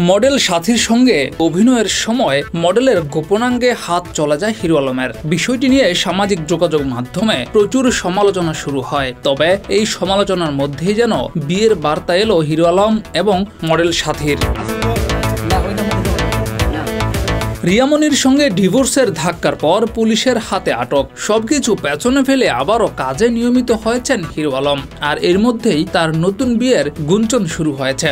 Model সাথীর সঙ্গে অভিনয়ের সময় মডেলের গোপনাঙ্গে হাত চলে যায় হিরো আলমের। বিষয়টি নিয়ে সামাজিক যোগাযোগ মাধ্যমে প্রচুর সমালোচনা শুরু হয়। তবে এই সমালোচনার মধ্যেই যেন বিয়ের বার্তা এলো হিরো আলম এবং মডেল সাথীর। রিয়ামনির সঙ্গে ডিভোর্সের ধাক্কার পর পুলিশের হাতে আটক। সবকিছু পেছনে ফেলে আবারও কাজে নিয়মিত হয়েছেন হিরো আলম। আর এর মধ্যেই তার নতুন বিয়ের গুঞ্জন শুরু হয়েছে।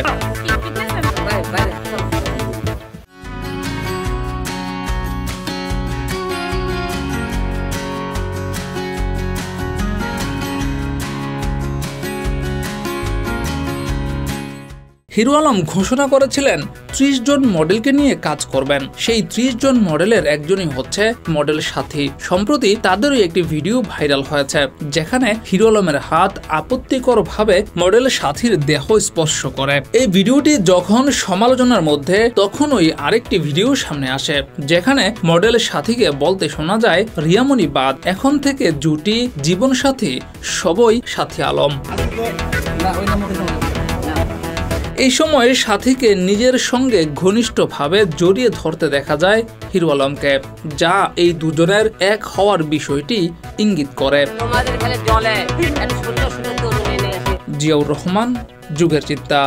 হিরো আলম ঘোষণা করেছিলেন ৩০ জন মডেলকে নিয়ে কাজ করবেন। সেই ৩০ জন মডেলের একজনই হচ্ছে মডেল সাথী। সম্প্রতি তাদেরই একটি ভিডিও ভাইরাল হয়েছে, যেখানে হিরো আলমের হাত আপত্তিকরভাবে মডেল সাথীর দেহ স্পর্শ করে। এই ভিডিওটি যখন সমালোচনার মধ্যে, তখনই আরেকটি ভিডিও সামনে আসে, যেখানে মডেল সাথীকে বলতে শোনা যায়, রিয়ামনি বাদ, এখন থেকে জুটি, জীবনসাথী সবই সাথী আলম। এই সময় সাথীকে নিজের সঙ্গে ঘনিষ্ঠভাবে জড়িয়ে ধরতে দেখা যায় হিরো আলমকে, যা এই দুজনের এক হওয়ার বিষয়টি ইঙ্গিত করে। জিয়াউর রহমান, যুগের চিন্তা।